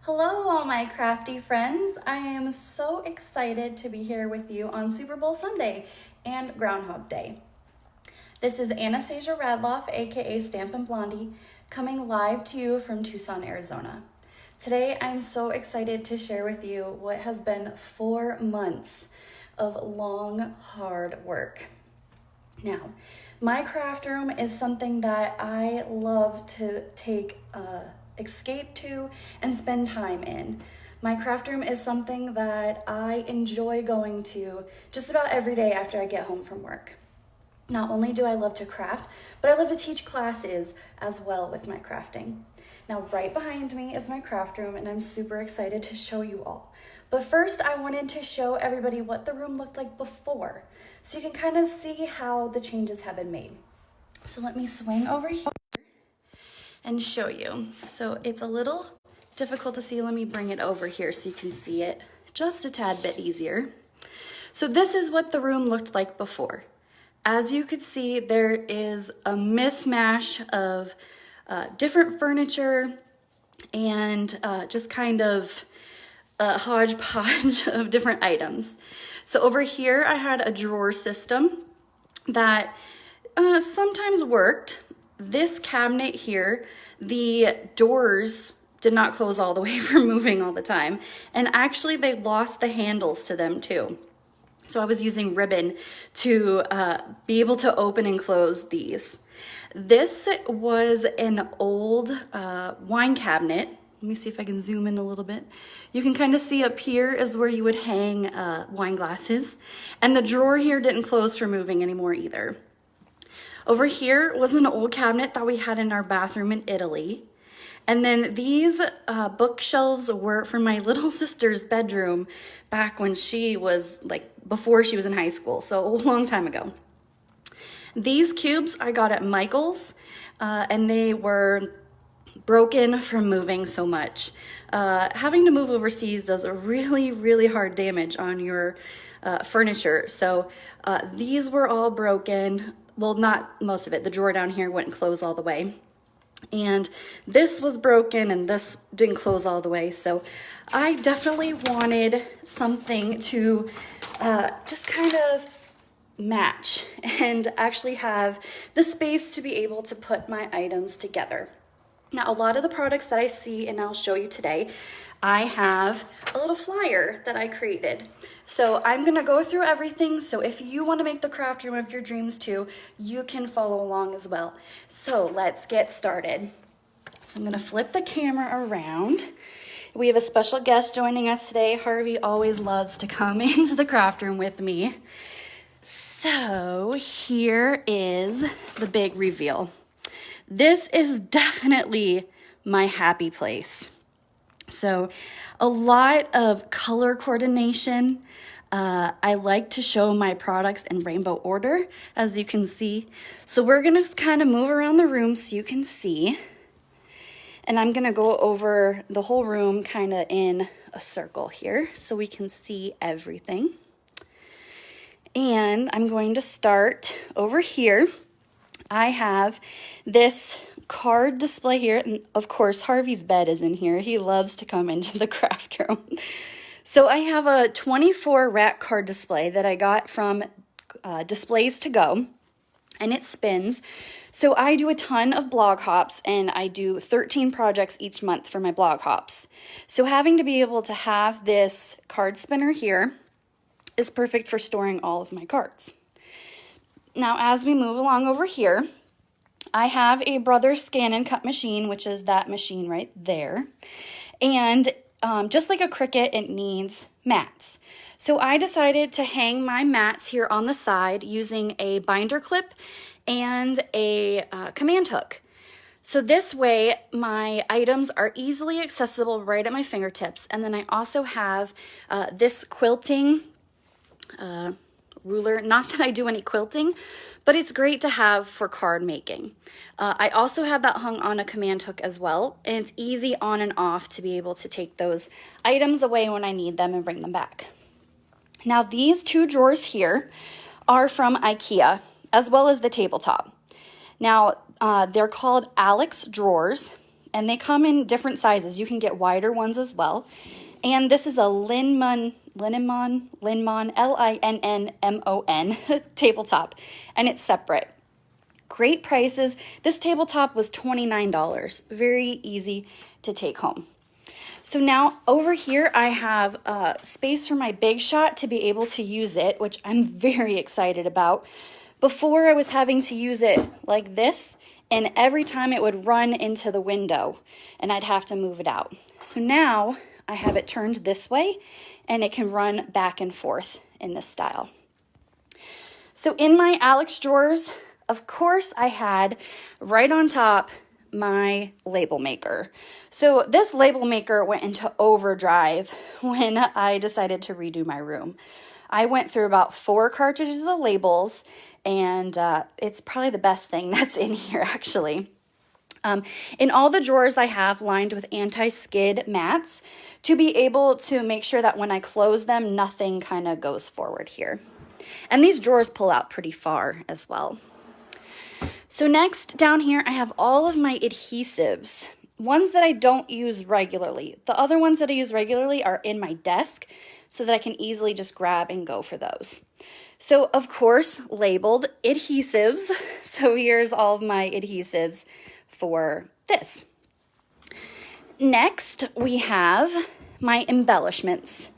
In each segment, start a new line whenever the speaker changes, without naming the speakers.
Hello, all my crafty friends. I am so excited to be here with you on Super Bowl Sunday and Groundhog Day. This is Anastasia Radloff, aka Stampin Blondie, coming live to you from Tucson, Arizona. Today, I'm so excited to share with you what has been 4 months of long, hard work. Now, my craft room is something that I love to take escape to and spend time in. My craft room is something that I enjoy going to just about every day after I get home from work. Not only do I love to craft, but I love to teach classes as well with my crafting. Now, right behind me is my craft room, and I'm super excited to show you all. But first, I wanted to show everybody what the room looked like before, so you can kind of see how the changes have been made. So let me swing over here and show you. So it's a little difficult to see. Let me bring it over here so you can see it just a tad bit easier. So this is what the room looked like before. As you could see, there is a mishmash of different furniture and just kind of a hodgepodge of different items. So over here, I had a drawer system that sometimes worked. This cabinet here, the doors did not close all the way from moving all the time. And actually they lost the handles to them too. So I was using ribbon to be able to open and close these. This was an old wine cabinet. Let me see if I can zoom in a little bit. You can kind of see up here is where you would hang wine glasses. And the drawer here didn't close for moving anymore either. Over here was an old cabinet that we had in our bathroom in Italy. And then these bookshelves were from my little sister's bedroom back when she was before she was in high school, so a long time ago. These cubes I got at Michael's and they were broken from moving so much. Having to move overseas does a really hard damage on your furniture. So these were all broken. Well, not most of it. The drawer down here wouldn't close all the way. And this was broken and this didn't close all the way. So I definitely wanted something to just kind of match and actually have the space to be able to put my items together. Now, a lot of the products that I see and I'll show you today, I have a little flyer that I created. So I'm gonna go through everything. So if you wanna make the craft room of your dreams too, you can follow along as well. So let's get started. So I'm gonna flip the camera around. We have a special guest joining us today. Harvey always loves to come into the craft room with me. So here is the big reveal. This is definitely my happy place. So a lot of color coordination. I like to show my products in rainbow order, as you can see. So we're gonna kind of move around the room so you can see. And I'm gonna go over the whole room kind of in a circle here so we can see everything. And I'm going to start over here. I have this card display here, and of course Harvey's bed is in here. He loves to come into the craft room. So I have a 24 rack card display that I got from Displays to Go, and it spins. So I do a ton of blog hops, and I do 13 projects each month for my blog hops. So having to be able to have this card spinner here is perfect for storing all of my cards. Now, as we move along over here, I have a Brothers Scan and Cut machine, which is that machine right there. And just like a Cricut, it needs mats. So I decided to hang my mats here on the side using a binder clip and a command hook. So this way, my items are easily accessible right at my fingertips. And then I also have this quilting ruler. Not that I do any quilting, but it's great to have for card making. I also have that hung on a command hook as well, and it's easy on and off to be able to take those items away when I need them and bring them back. Now these two drawers here are from IKEA, as well as the tabletop. Now they're called Calyx drawers, and they come in different sizes. You can get wider ones as well. And this is a Linnmon, L-I-N-N-M-O-N tabletop, and it's separate. Great prices. This tabletop was $29. Very easy to take home. So now over here I have space for my Big Shot to be able to use it, which I'm very excited about. Before I was having to use it like this, and every time it would run into the window and I'd have to move it out. So now I have it turned this way and it can run back and forth in this style. So in my Alex drawers, of course I had right on top my label maker. So this label maker went into overdrive when I decided to redo my room. I went through about 4 cartridges of labels, and it's probably the best thing that's in here actually. In all the drawers I have lined with anti-skid mats to be able to make sure that when I close them, nothing kind of goes forward here. And these drawers pull out pretty far as well. So next down here, I have all of my adhesives, ones that I don't use regularly. The other ones that I use regularly are in my desk so that I can easily just grab and go for those. So of course, labeled adhesives. So here's all of my adhesives for this. Next, we have my embellishments.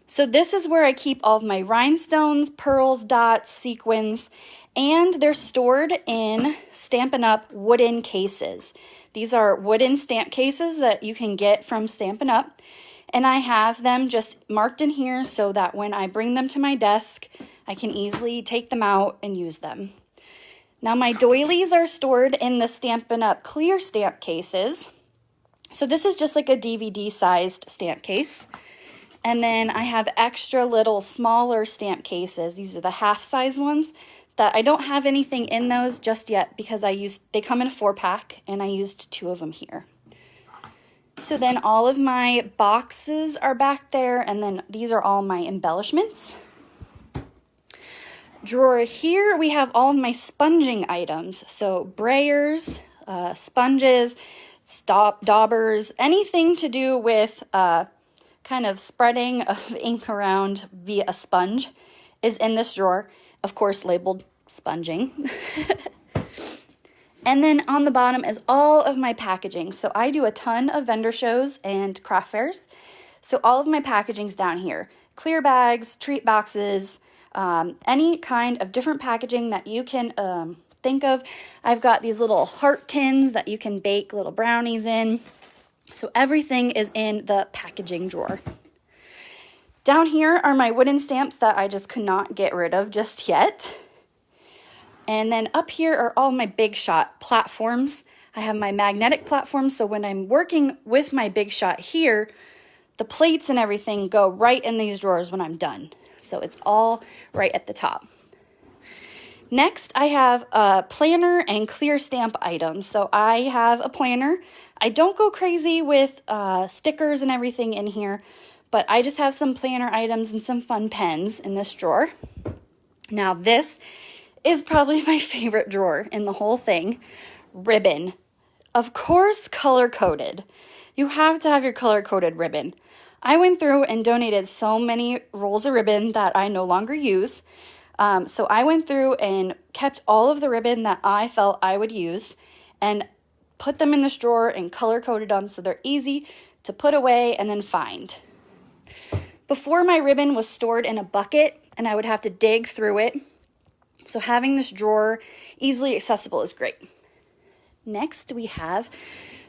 So this is where I keep all of my rhinestones, pearls, dots, sequins, and they're stored in Stampin' Up! Wooden cases. These are wooden stamp cases that you can get from Stampin' Up! And I have them just marked in here so that when I bring them to my desk, I can easily take them out and use them. Now my doilies are stored in the Stampin' Up! Clear stamp cases. So this is just like a DVD-sized stamp case. And then I have extra little smaller stamp cases. These are the half-size ones that I don't have anything in those just yet because they come in a 4-pack and I used 2 of them here. So then all of my boxes are back there, and then these are all my embellishments. Drawer here, we have all of my sponging items. So brayers, sponges, daubers, anything to do with kind of spreading of ink around via a sponge is in this drawer. Of course, labeled sponging. And then on the bottom is all of my packaging. So I do a ton of vendor shows and craft fairs. So all of my packaging's down here. Clear bags, treat boxes, any kind of different packaging that you can think of. I've got these little heart tins that you can bake little brownies in. So everything is in the packaging drawer. Down here are my wooden stamps that I just could not get rid of just yet. And then up here are all my Big Shot platforms. I have my magnetic platform, so when I'm working with my Big Shot here, the plates and everything go right in these drawers when I'm done. So it's all right at the top. Next, I have a planner and clear stamp items. So I have a planner. I don't go crazy with stickers and everything in here, but I just have some planner items and some fun pens in this drawer. Now this is probably my favorite drawer in the whole thing. Ribbon. Of course, color-coded. You have to have your color-coded ribbon. I went through and donated so many rolls of ribbon that I no longer use. So I went through and kept all of the ribbon that I felt I would use and put them in this drawer and color-coded them so they're easy to put away and then find. Before, my ribbon was stored in a bucket and I would have to dig through it. So having this drawer easily accessible is great. Next, we have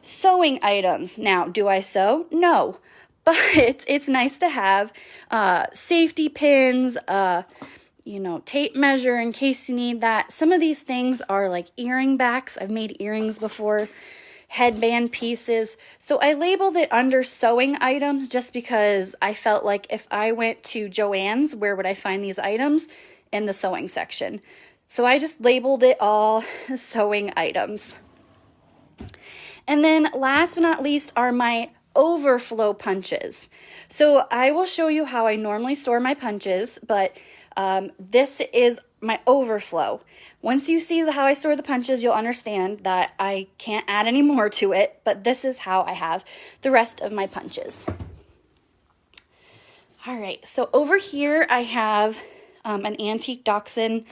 sewing items. Now, do I sew? No, but it's nice to have safety pins, tape measure in case you need that. Some of these things are like earring backs. I've made earrings before, headband pieces. So I labeled it under sewing items just because I felt like if I went to Joann's, where would I find these items? In the sewing section. So I just labeled it all sewing items. And then last but not least are my overflow punches. So I will show you how I normally store my punches, but This is my overflow. Once you see how I store the punches, you'll understand that I can't add any more to it, but this is how I have the rest of my punches. All right, so over here I have an antique Dachshund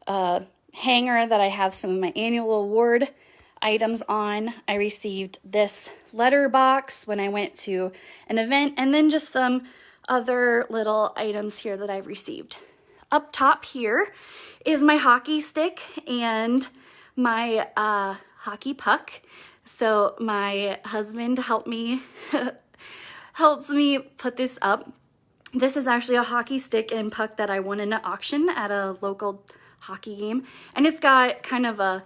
hanger that I have some of my annual award items on. I received this letter box when I went to an event, and then just some other little items here that I've received. Up top here is my hockey stick and my hockey puck. So my husband helped me helps me put this up. This is actually a hockey stick and puck that I won in an auction at a local hockey game, and it's got kind of a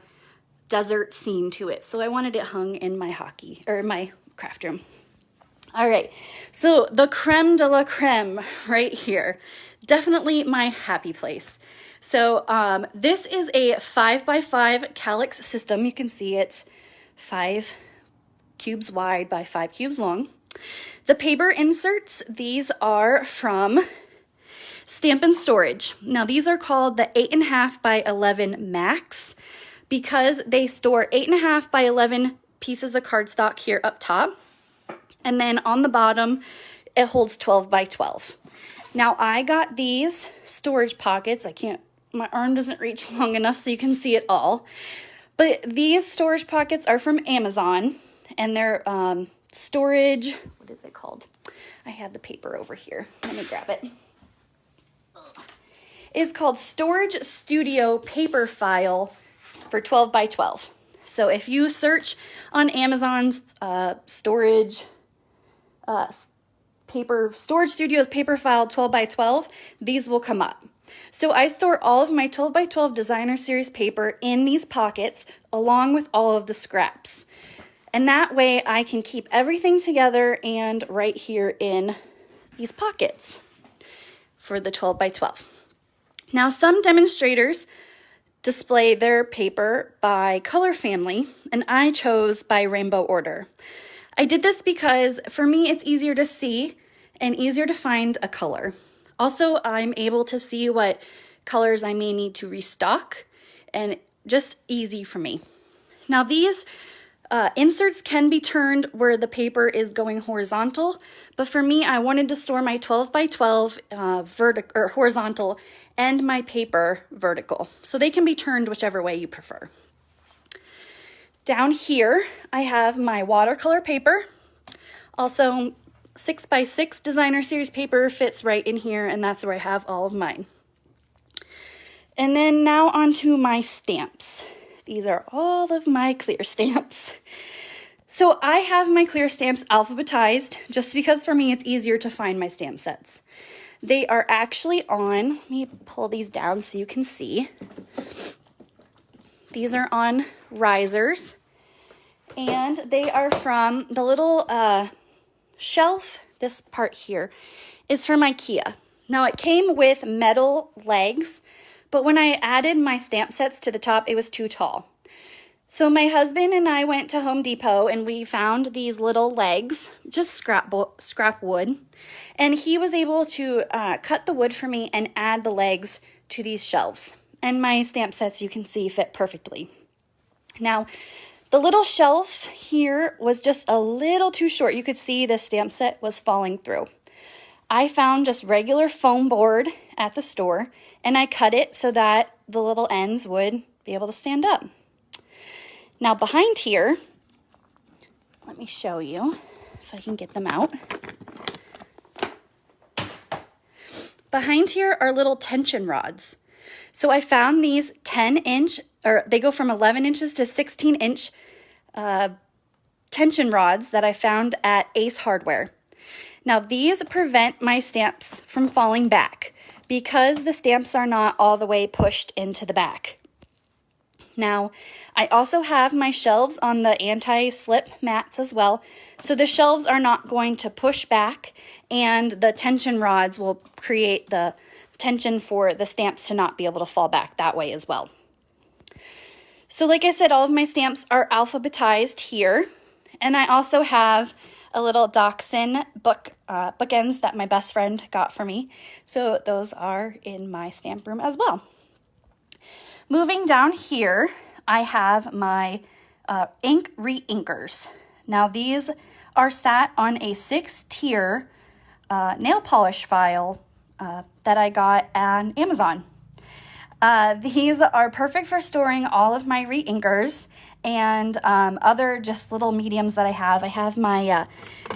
desert scene to it, so I wanted it hung in my my craft room. All right, so the creme de la creme right here, definitely my happy place. So this is a 5x5 Calyx system. You can see it's 5 cubes wide by 5 cubes long. The paper inserts, these are from Stampin' Storage. Now these are called the 8.5 by 11 Max because they store 8.5 by 11 pieces of cardstock here up top. And then on the bottom, it holds 12 by 12. Now I got these storage pockets. My arm doesn't reach long enough so you can see it all. But these storage pockets are from Amazon, and they're storage, what is it called? I had the paper over here. Let me grab it. It's called Storage Studio Paper File for 12 by 12. So if you search on Amazon's storage studio paper file 12 by 12, these will come up. So I store all of my 12 by 12 designer series paper in these pockets along with all of the scraps. And that way I can keep everything together and right here in these pockets for the 12 by 12. Now some demonstrators display their paper by color family, and I chose by rainbow order. I did this because for me it's easier to see and easier to find a color. Also, I'm able to see what colors I may need to restock, and just easy for me. Now these inserts can be turned where the paper is going horizontal, but for me, I wanted to store my 12 by 12 horizontal and my paper vertical. So they can be turned whichever way you prefer. Down here, I have my watercolor paper. Also, 6 by 6 designer series paper fits right in here, and that's where I have all of mine. And then now onto my stamps. These are all of my clear stamps. So I have my clear stamps alphabetized just because for me it's easier to find my stamp sets. They are actually on, let me pull these down so you can see. These are on risers, and they are from the little shelf. This part here is from IKEA. Now it came with metal legs, but when I added my stamp sets to the top, it was too tall. So my husband and I went to Home Depot and we found these little legs, just scrap wood, and he was able to cut the wood for me and add the legs to these shelves. And my stamp sets, you can see, fit perfectly. Now, the little shelf here was just a little too short. You could see the stamp set was falling through. I found just regular foam board at the store, and I cut it so that the little ends would be able to stand up. Now behind here, let me show you if I can get them out. Behind here are little tension rods. So I found these 10-inch, or they go from 11 inches to 16-inch tension rods that I found at Ace Hardware. Now these prevent my stamps from falling back because the stamps are not all the way pushed into the back. Now, I also have my shelves on the anti-slip mats as well, so the shelves are not going to push back, and the tension rods will create the tension for the stamps to not be able to fall back that way as well. So like I said, all of my stamps are alphabetized here, and I also have a little Dachshund bookends that my best friend got for me. So those are in my stamp room as well. Moving down here, I have my ink re-inkers. Now these are sat on a 6-tier nail polish file that I got on Amazon. These are perfect for storing all of my re-inkers and other just little mediums that I have. I have my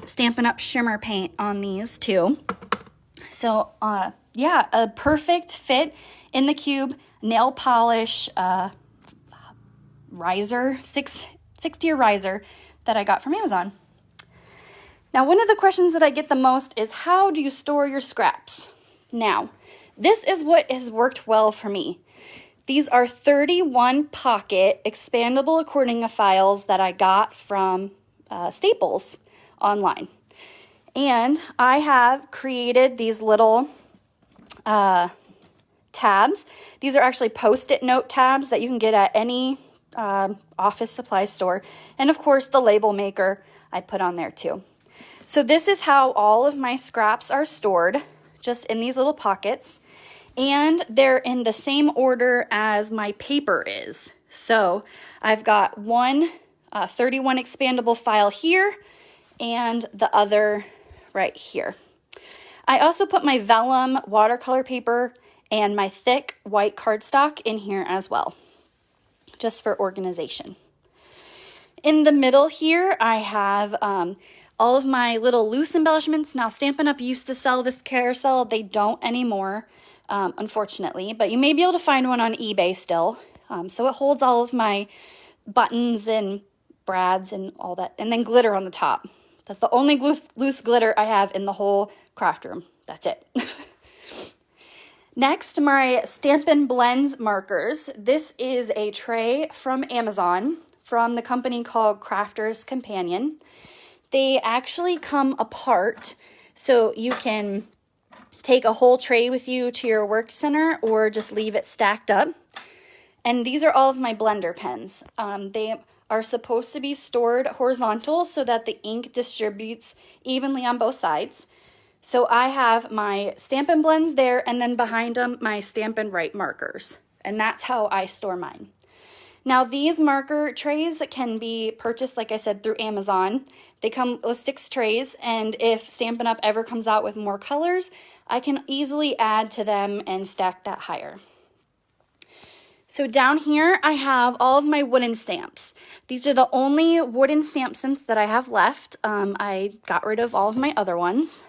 Stampin' Up! Shimmer paint on these too. So yeah, a perfect fit in the cube nail polish riser, 6-tier riser that I got from Amazon. Now, one of the questions that I get the most is, how do you store your scraps? Now, this is what has worked well for me. These are 31 pocket expandable accordion files that I got from Staples online. And I have created these little tabs. These are actually Post-it note tabs that you can get at any office supply store. And of course, the label maker I put on there too. So this is how all of my scraps are stored, just in these little pockets. And they're in the same order as my paper is. So I've got one 31 expandable file here and the other right here. I also put my vellum watercolor paper and my thick white cardstock in here as well, just for organization. In the middle here, I have all of my little loose embellishments. Now, Stampin' Up! Used to sell this carousel. They don't anymore, unfortunately, but you may be able to find one on eBay still. So it holds all of my buttons and brads and all that, and then glitter on the top. That's the only loose glitter I have in the whole craft room. That's it. Next, my Stampin' Blends markers. This is a tray from Amazon from the company called Crafter's Companion. They actually come apart, so you can take a whole tray with you to your work center or just leave it stacked up. And these are all of my blender pens. They are supposed to be stored horizontal so that the ink distributes evenly on both sides. So I have my Stampin' Blends there, and then behind them, my Stampin' Write markers. And that's how I store mine. Now, these marker trays can be purchased, like I said, through Amazon. They come with 6 trays, and if Stampin' Up! Ever comes out with more colors, I can easily add to them and stack that higher. So down here, I have all of my wooden stamps. These are the only wooden stamp sets that I have left. I got rid of all of my other ones.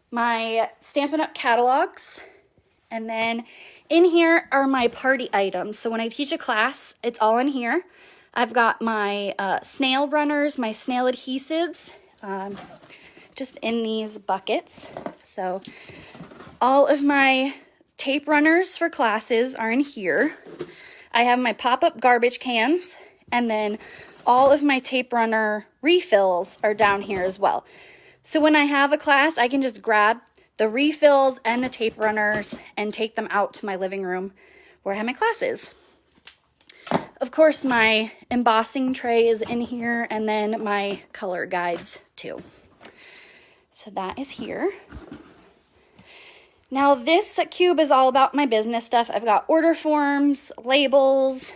My Stampin' Up! Catalogs, and then in here are my party items. So when I teach a class, it's all in here. I've got my snail runners, my snail adhesives, just in these buckets. So all of my tape runners for classes are in here. I have my pop-up garbage cans, and then all of my tape runner refills are down here as well. So when I have a class, I can just grab the refills and the tape runners and take them out to my living room where I have my classes. Of course, my embossing tray is in here, and then my color guides too. So that is here. Now this cube is all about my business stuff. I've got order forms, labels.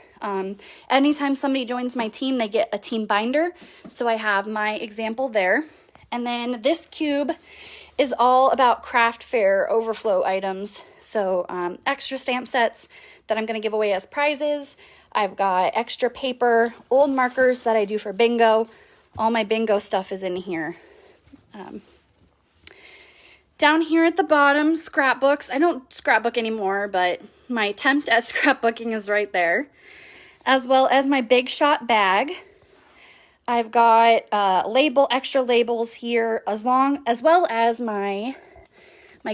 Anytime somebody joins my team, they get a team binder. So I have my example there. And then this cube is all about craft fair overflow items. So extra stamp sets that I'm going to give away as prizes. I've got extra paper, old markers that I do for bingo. All my bingo stuff is in here. Down here at the bottom, scrapbooks. I don't scrapbook anymore, but my attempt at scrapbooking is right there. As well as my Big Shot bag. I've got extra labels here, as well as my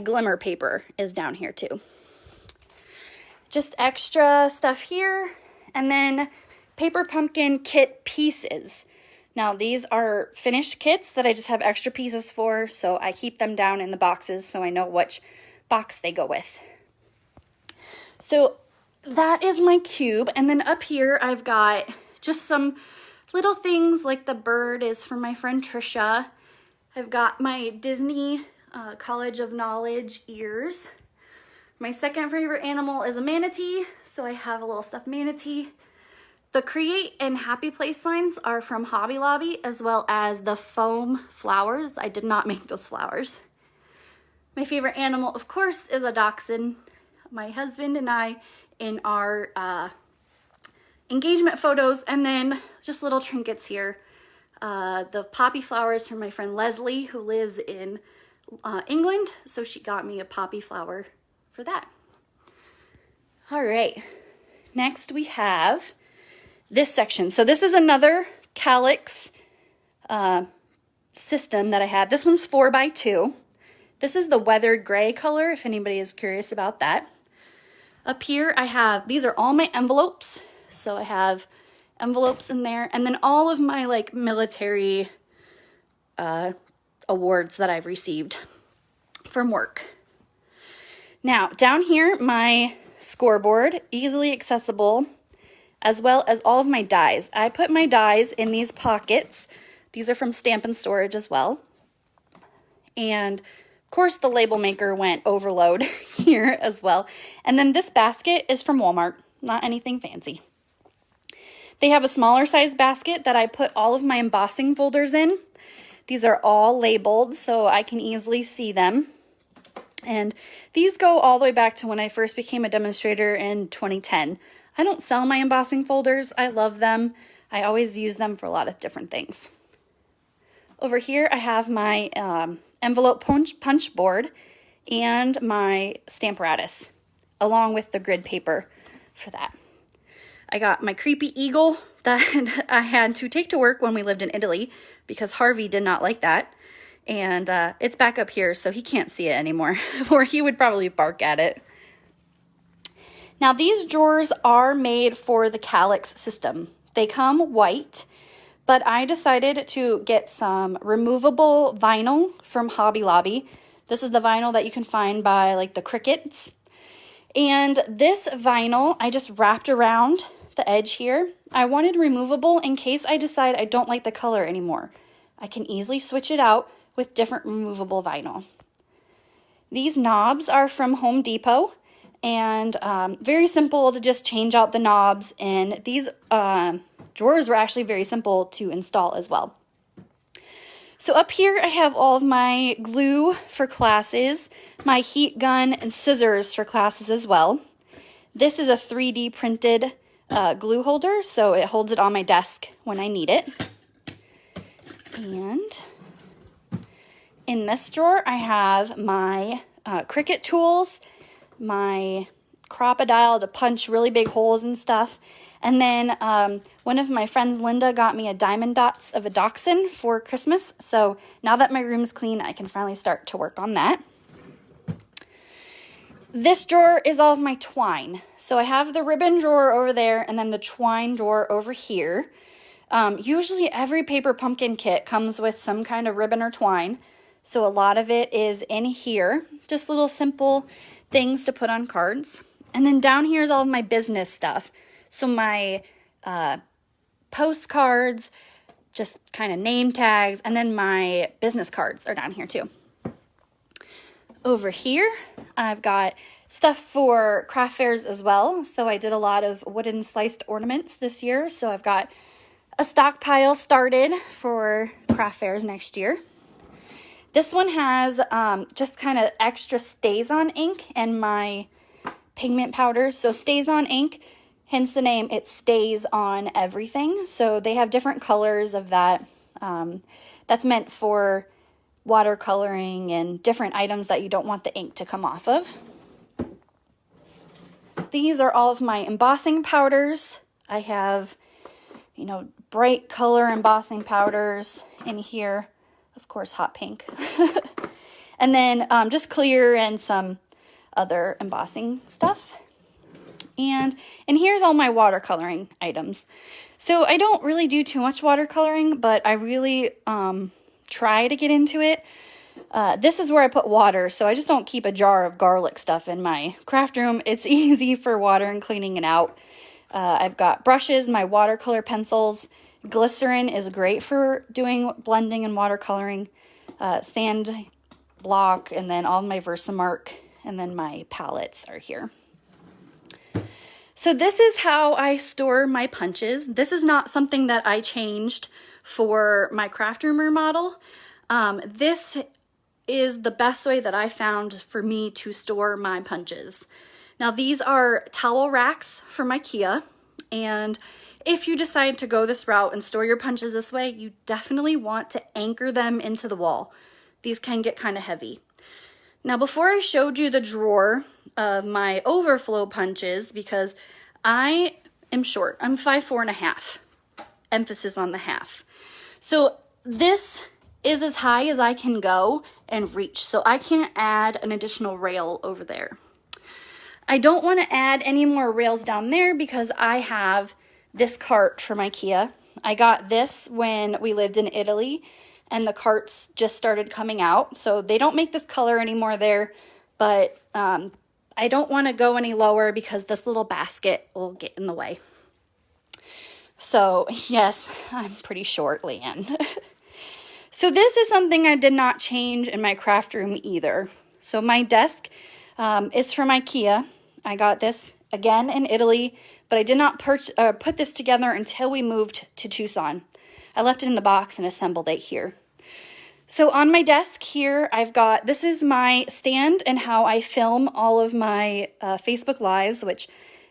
glimmer paper is down here too. Just extra stuff here, and then paper pumpkin kit pieces. Now these are finished kits that I just have extra pieces for, so I keep them down in the boxes so I know which box they go with. So that is my cube, and then up here I've got just some little things like the bird is from my friend Trisha. I've got my Disney College of Knowledge ears. My second favorite animal is a manatee, so I have a little stuffed manatee. The Create and Happy Place signs are from Hobby Lobby, as well as the foam flowers. I did not make those flowers. My favorite animal, of course, is a dachshund. My husband and I in our engagement photos, and then just little trinkets here. The poppy flowers from my friend Leslie, who lives in England, so she got me a poppy flower for that. All right, next we have this section. So this is another Calyx system that I have. This one's 4x2. This is the weathered gray color, if anybody is curious about that. Up here I have, these are all my envelopes. So I have envelopes in there, and then all of my like military awards that I've received from work. Now down here, my scoreboard, easily accessible, as well as all of my dies. I put my dies in these pockets. These are from Stampin' Storage as well. And of course the label maker went overload here as well. And then this basket is from Walmart, not anything fancy. They have a smaller size basket that I put all of my embossing folders in. These are all labeled so I can easily see them. And these go all the way back to when I first became a demonstrator in 2010. I don't sell my embossing folders. I love them. I always use them for a lot of different things. Over here I have my envelope punch board and my Stamparatus, along with the grid paper for that. I got my creepy eagle that I had to take to work when we lived in Italy because Harvey did not like that. And it's back up here, so he can't see it anymore, or he would probably bark at it. Now these drawers are made for the Calyx system. They come white, but I decided to get some removable vinyl from Hobby Lobby. This is the vinyl that you can find by like the Crickets. And this vinyl, I just wrapped around the edge here. I wanted removable in case I decide I don't like the color anymore. I can easily switch it out with different removable vinyl. These knobs are from Home Depot, and very simple to just change out the knobs, and these drawers were actually very simple to install as well. So up here I have all of my glue for classes, my heat gun and scissors for classes as well. This is a 3D printed glue holder, so it holds it on my desk when I need it. And in this drawer I have my Cricut tools, my Crop-A-Dile to punch really big holes and stuff. And then one of my friends, Linda, got me a diamond dots of a dachshund for Christmas. So now that my room's clean, I can finally start to work on that. This drawer is all of my twine. So I have the ribbon drawer over there and then the twine drawer over here. Usually every paper pumpkin kit comes with some kind of ribbon or twine. So a lot of it is in here. Just little simple things to put on cards. And then down here is all of my business stuff. So my postcards, just kind of name tags, and then my business cards are down here too. Over here, I've got stuff for craft fairs as well. So I did a lot of wooden sliced ornaments this year. So I've got a stockpile started for craft fairs next year. This one has just kind of extra Stays-On ink and my pigment powders. So Stays-On ink, hence the name, it stays on everything. So they have different colors of that. That's meant for watercoloring and different items that you don't want the ink to come off of. These are all of my embossing powders. I have, you know, bright color embossing powders in here. Of course, hot pink. And then just clear and some other embossing stuff. And here's all my watercoloring items. So I don't really do too much watercoloring, but I really try to get into it. This is where I put water, so I just don't keep a jar of garlic stuff in my craft room. It's easy for water and cleaning it out. I've got brushes, my watercolor pencils, Glycerin is great for doing blending and watercoloring. Sand block, and then all my Versamark, and then my palettes are here. So this is how I store my punches. This is not something that I changed for my craft room remodel. This is the best way that I found for me to store my punches. Now these are towel racks from IKEA, and if you decide to go this route and store your punches this way, you definitely want to anchor them into the wall. These can get kind of heavy. Now before I showed you the drawer of my overflow punches, because I am short, I'm 5'4½", emphasis on the half. So this is as high as I can go and reach, so I can't add an additional rail over there. I don't want to add any more rails down there because I have this cart from IKEA. I got this when we lived in Italy, and the carts just started coming out. So they don't make this color anymore there, but I don't want to go any lower because this little basket will get in the way. So yes, I'm pretty short, Leanne. So this is something I did not change in my craft room either. So my desk is from IKEA. I got this again in Italy, but I did not put this together until we moved to Tucson. I left it in the box and assembled it here. So on my desk here, I've got, this is my stand and how I film all of my Facebook Lives, which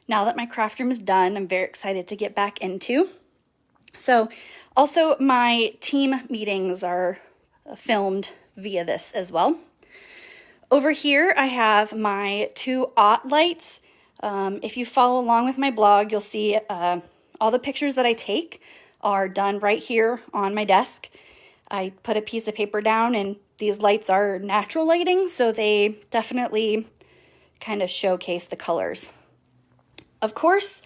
now that my craft room is done, I'm very excited to get back into. So also my team meetings are filmed via this as well. Over here, I have my 2 aught lights. If you follow along with my blog, you'll see all the pictures that I take are done right here on my desk. I put a piece of paper down, and these lights are natural lighting, so they definitely kind of showcase the colors. Of course,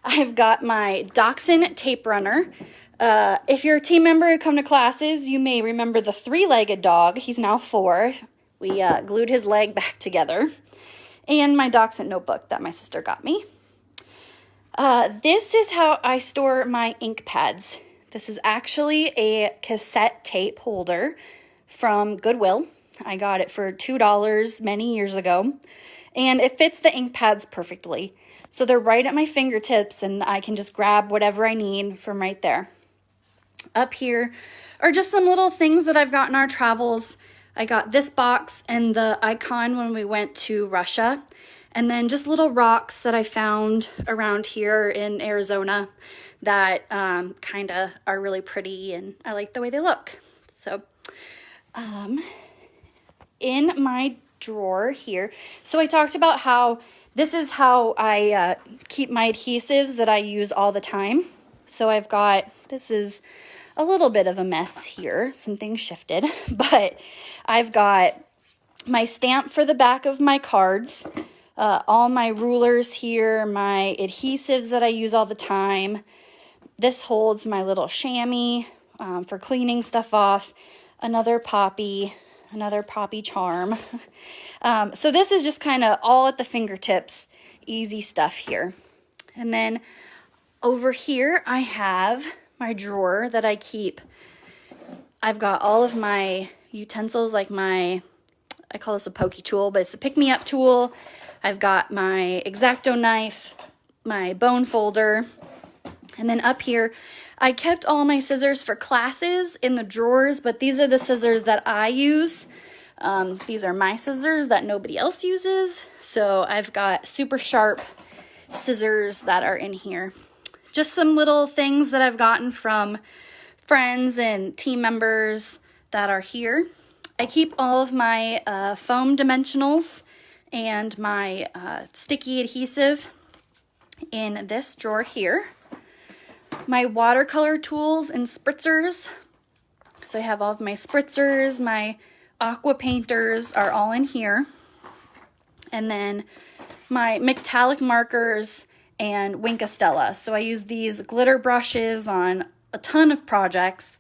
I've got my Dachshund tape runner. If you're a team member who come to classes, you may remember the 3-legged dog. He's now 4. We glued his leg back together. And my Dachshund notebook that my sister got me. This is how I store my ink pads. This is actually a cassette tape holder from Goodwill. I got it for $2 many years ago, and it fits the ink pads perfectly. So they're right at my fingertips, and I can just grab whatever I need from right there. Up here are just some little things that I've got in our travels. I got this box and the icon when we went to Russia, and then just little rocks that I found around here in Arizona that kind of are really pretty, and I like the way they look. So in my drawer here, so I talked about how this is how I keep my adhesives that I use all the time. So I've got, this is a little bit of a mess here, some things shifted, but I've got my stamp for the back of my cards, all my rulers here, my adhesives that I use all the time. This holds my little chamois for cleaning stuff off, another poppy charm. So this is just kind of all at the fingertips, easy stuff here. And then over here I have my drawer that I keep. I've got all of my utensils, like I call this a pokey tool, but it's a pick-me-up tool. I've got my X-Acto knife, my bone folder, and then up here, I kept all my scissors for classes in the drawers, but these are the scissors that I use. These are my scissors that nobody else uses, so I've got super sharp scissors that are in here. Just some little things that I've gotten from friends and team members that are here. I keep all of my foam dimensionals and my sticky adhesive in this drawer here. My watercolor tools and spritzers. So I have all of my spritzers, my aqua painters are all in here. And then my metallic markers and Winkostella. So I use these glitter brushes on a ton of projects.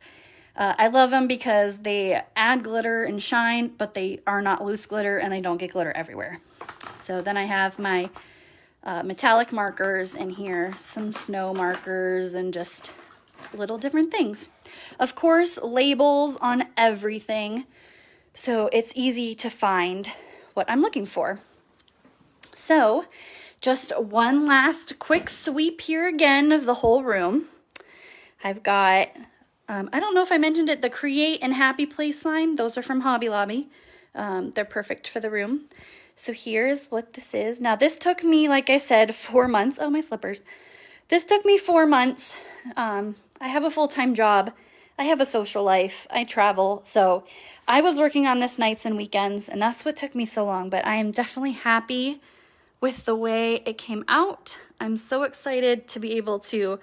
I love them because they add glitter and shine, but they are not loose glitter and they don't get glitter everywhere. So then I have my metallic markers in here, some snow markers and just little different things. Of course, labels on everything, so it's easy to find what I'm looking for. So just one last quick sweep here again of the whole room. I've got, I don't know if I mentioned it, the Create and Happy Place line. Those are from Hobby Lobby. They're perfect for the room. So here's what this is. Now this took me, like I said, 4 months. Oh, my slippers. This took me 4 months. I have a full-time job. I have a social life. I travel. So I was working on this nights and weekends, and that's what took me so long. But I am definitely happy with the way it came out. I'm so excited to be able to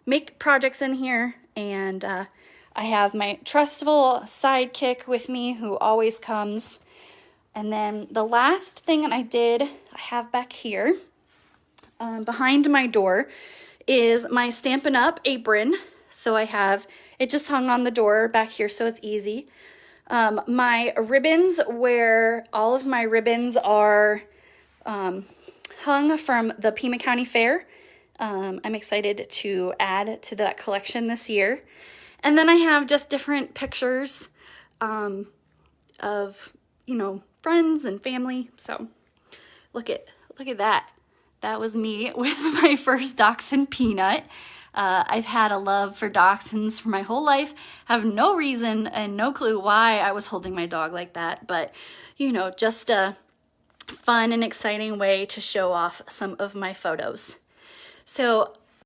make projects in here, and I have my trustful sidekick with me who always comes. And then the last thing I did, I have back here behind my door is my Stampin' Up! Apron. So I have it just hung on the door back here, so it's easy. My ribbons, where all of my ribbons are hung from the Pima County Fair. I'm excited to add to that collection this year. And then I have just different pictures of, you know, friends and family. So look at that. That was me with my first Dachshund Peanut. I've had a love for Dachshunds for my whole life. Have no reason and no clue why I was holding my dog like that, but you know, just a fun and exciting way to show off some of my photos. So